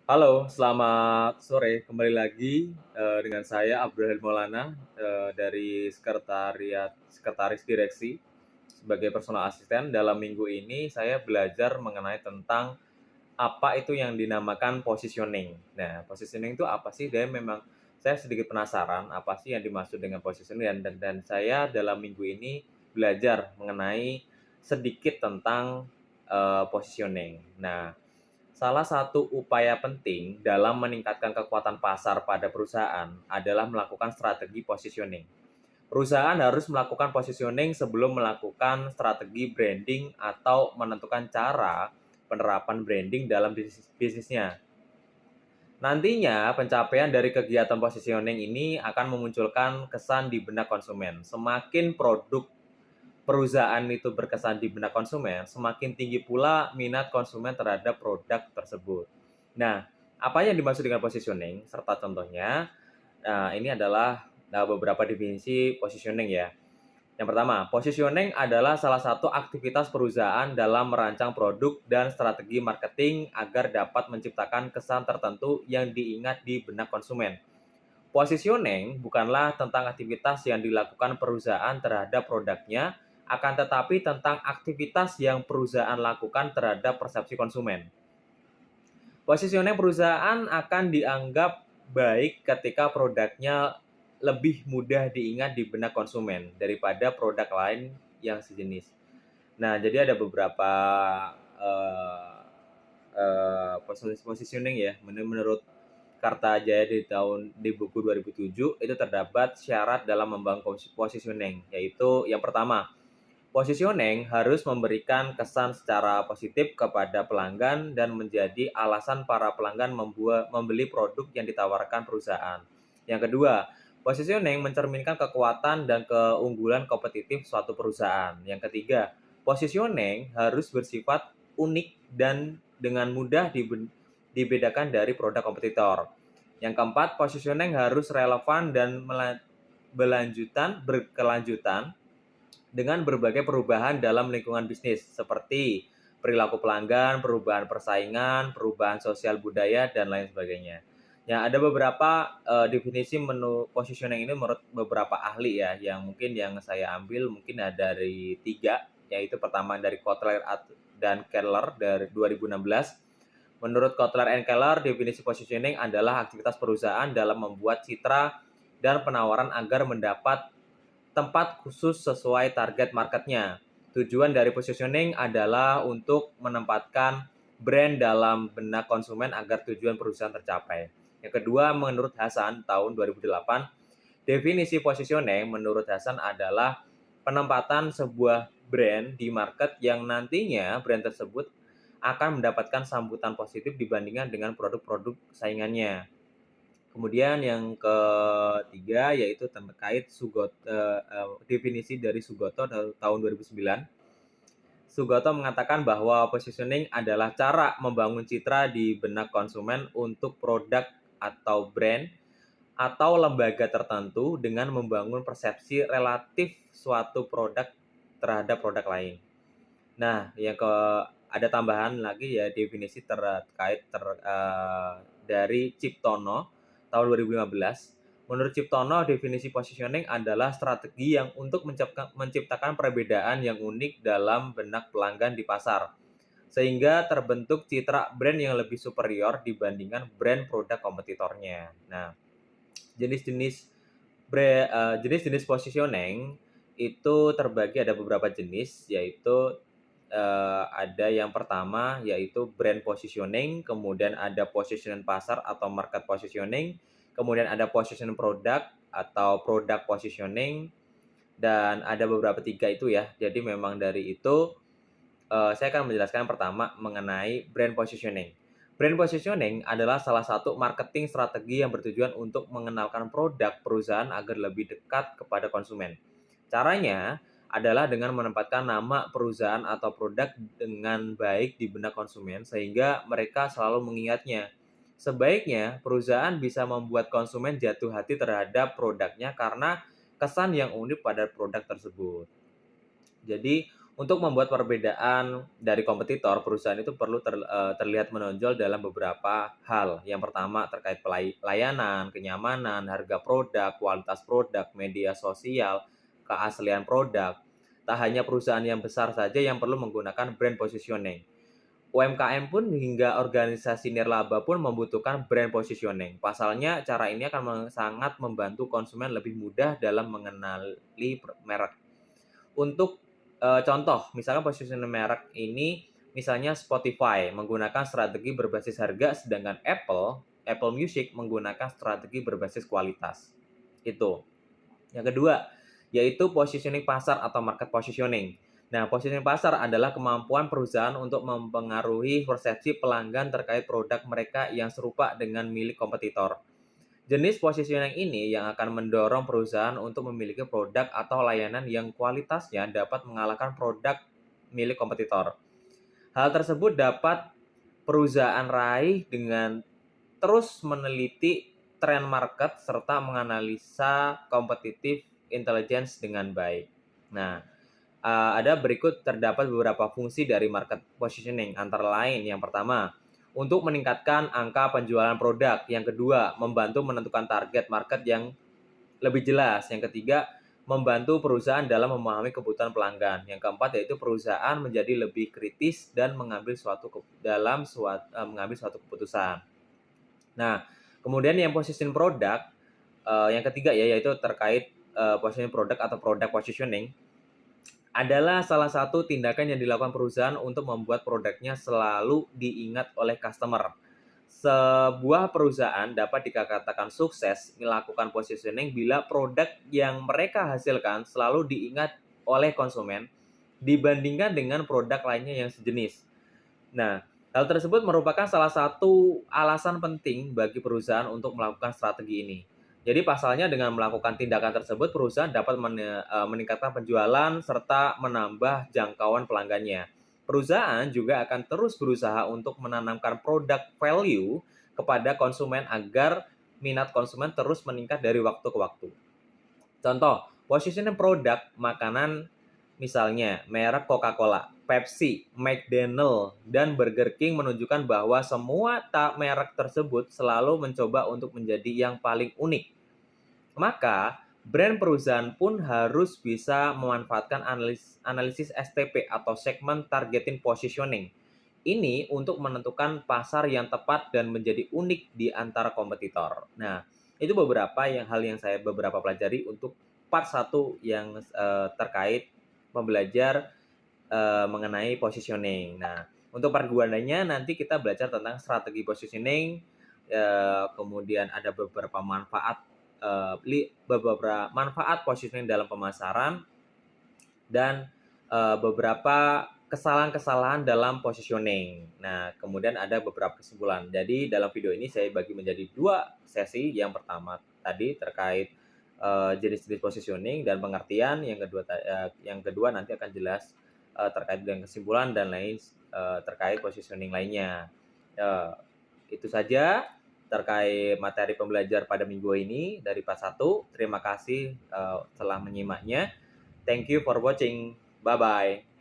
Halo, selamat sore. Kembali lagi dengan saya Abdul Maulana dari Sekretaris Direksi sebagai personal asisten. Dalam minggu ini saya belajar mengenai tentang apa itu yang dinamakan positioning. Nah, positioning itu apa sih? Dan memang saya sedikit penasaran apa sih yang dimaksud dengan positioning dan saya dalam minggu ini belajar mengenai sedikit tentang positioning. Nah, salah satu upaya penting dalam meningkatkan kekuatan pasar pada perusahaan adalah melakukan strategi positioning. Perusahaan harus melakukan positioning sebelum melakukan strategi branding atau menentukan cara penerapan branding dalam bisnisnya. Nantinya, pencapaian dari kegiatan positioning ini akan memunculkan kesan di benak konsumen. Semakin produk perusahaan itu berkesan di benak konsumen, semakin tinggi pula minat konsumen terhadap produk tersebut. Nah, apa yang dimaksud dengan positioning serta contohnya? Nah, ini adalah beberapa definisi positioning ya. Yang pertama, positioning adalah salah satu aktivitas perusahaan dalam merancang produk dan strategi marketing agar dapat menciptakan kesan tertentu yang diingat di benak konsumen. Positioning bukanlah tentang aktivitas yang dilakukan perusahaan terhadap produknya, akan tetapi tentang aktivitas yang perusahaan lakukan terhadap persepsi konsumen. Positioning perusahaan akan dianggap baik ketika produknya lebih mudah diingat di benak konsumen daripada produk lain yang sejenis. Nah, jadi ada beberapa uh, positioning ya. Menurut Kartajaya di buku 2007 itu terdapat syarat dalam membangun positioning, yaitu yang pertama, positioning harus memberikan kesan secara positif kepada pelanggan dan menjadi alasan para pelanggan membeli produk yang ditawarkan perusahaan. Yang kedua, positioning mencerminkan kekuatan dan keunggulan kompetitif suatu perusahaan. Yang ketiga, positioning harus bersifat unik dan dengan mudah dibedakan dari produk kompetitor. Yang keempat, positioning harus relevan dan berkelanjutan dengan berbagai perubahan dalam lingkungan bisnis seperti perilaku pelanggan, perubahan persaingan, perubahan sosial budaya, dan lain sebagainya. Ya, ada beberapa definisi menu positioning ini menurut beberapa ahli ya, yang mungkin yang saya ambil mungkin ada dari 3, yaitu pertama dari Kotler dan Keller dari 2016. Menurut Kotler and Keller, definisi positioning adalah aktivitas perusahaan dalam membuat citra dan penawaran agar mendapat tempat khusus sesuai target marketnya. Tujuan dari positioning adalah untuk menempatkan brand dalam benak konsumen agar tujuan perusahaan tercapai. Yang kedua, menurut Hasan tahun 2008, definisi positioning menurut Hasan adalah penempatan sebuah brand di market yang nantinya brand tersebut akan mendapatkan sambutan positif dibandingkan dengan produk-produk saingannya. Kemudian yang ketiga yaitu terkait definisi dari Sugoto tahun 2009. Sugoto mengatakan bahwa positioning adalah cara membangun citra di benak konsumen untuk produk atau brand atau lembaga tertentu dengan membangun persepsi relatif suatu produk terhadap produk lain. Nah, ada tambahan lagi ya definisi terkait dari Ciptono tahun 2015. Menurut Ciptono, definisi positioning adalah strategi yang untuk menciptakan perbedaan yang unik dalam benak pelanggan di pasar, sehingga terbentuk citra brand yang lebih superior dibandingkan brand produk kompetitornya. Nah, jenis-jenis jenis-jenis positioning itu terbagi ada beberapa jenis, yaitu ada yang pertama yaitu brand positioning, kemudian ada positioning pasar atau market positioning, kemudian ada positioning produk atau product positioning, dan ada beberapa tiga itu ya. Jadi memang dari itu saya akan menjelaskan pertama mengenai brand positioning. Brand positioning adalah salah satu marketing strategi yang bertujuan untuk mengenalkan produk perusahaan agar lebih dekat kepada konsumen. Caranya adalah dengan menempatkan nama perusahaan atau produk dengan baik di benak konsumen sehingga mereka selalu mengingatnya. Sebaiknya perusahaan bisa membuat konsumen jatuh hati terhadap produknya karena kesan yang unik pada produk tersebut. Jadi Untuk membuat perbedaan dari kompetitor, perusahaan itu perlu terlihat menonjol dalam beberapa hal. Yang pertama terkait pelayanan, kenyamanan, harga produk, kualitas produk, media sosial, keaslian produk. Tak hanya perusahaan yang besar saja yang perlu menggunakan brand positioning. UMKM pun hingga organisasi nirlaba pun membutuhkan brand positioning. Pasalnya, cara ini akan sangat membantu konsumen lebih mudah dalam mengenali merek. Untuk contoh, misalkan positioning merek ini, misalnya Spotify menggunakan strategi berbasis harga, sedangkan Apple Music menggunakan strategi berbasis kualitas. Itu. Yang kedua, yaitu positioning pasar atau market positioning. Nah, positioning pasar adalah kemampuan perusahaan untuk mempengaruhi persepsi pelanggan terkait produk mereka yang serupa dengan milik kompetitor. Jenis positioning ini yang akan mendorong perusahaan untuk memiliki produk atau layanan yang kualitasnya dapat mengalahkan produk milik kompetitor. Hal tersebut dapat perusahaan raih dengan terus meneliti tren market serta menganalisa competitive intelligence dengan baik. Nah, ada berikut terdapat beberapa fungsi dari market positioning, antara lain yang pertama, untuk meningkatkan angka penjualan produk. Yang kedua, membantu menentukan target market yang lebih jelas. Yang ketiga, membantu perusahaan dalam memahami kebutuhan pelanggan. Yang keempat, yaitu perusahaan menjadi lebih kritis dan mengambil suatu keputusan. Nah, kemudian yang position produk, yang ketiga ya, yaitu terkait positioning produk atau product positioning, adalah salah satu tindakan yang dilakukan perusahaan untuk membuat produknya selalu diingat oleh customer. Sebuah perusahaan dapat dikatakan sukses melakukan positioning bila produk yang mereka hasilkan selalu diingat oleh konsumen dibandingkan dengan produk lainnya yang sejenis. Nah, hal tersebut merupakan salah satu alasan penting bagi perusahaan untuk melakukan strategi ini. Jadi pasalnya dengan melakukan tindakan tersebut, perusahaan dapat meningkatkan penjualan serta menambah jangkauan pelanggannya. Perusahaan juga akan terus berusaha untuk menanamkan produk value kepada konsumen agar minat konsumen terus meningkat dari waktu ke waktu. Contoh, positioning produk makanan misalnya merek Coca-Cola, Pepsi, McDonald, dan Burger King menunjukkan bahwa semua merek tersebut selalu mencoba untuk menjadi yang paling unik. Maka, brand perusahaan pun harus bisa memanfaatkan analisis STP atau segment targeting positioning. Ini untuk menentukan pasar yang tepat dan menjadi unik di antara kompetitor. Nah, itu beberapa hal yang saya pelajari untuk part 1 yang terkait belajar mengenai positioning. Nah, untuk part 2-nya nanti kita belajar tentang strategi positioning, kemudian ada beberapa manfaat positioning dalam pemasaran, dan beberapa kesalahan-kesalahan dalam positioning. Nah, kemudian ada beberapa kesimpulan. Jadi dalam video ini saya bagi menjadi 2 sesi. Yang pertama tadi terkait jenis-jenis positioning dan pengertian. Yang kedua nanti akan jelas terkait dengan kesimpulan dan lain terkait positioning lainnya. Itu saja terkait materi pembelajar pada minggu ini dari part 1. Terima kasih telah menyimaknya. Thank you for watching. Bye-bye.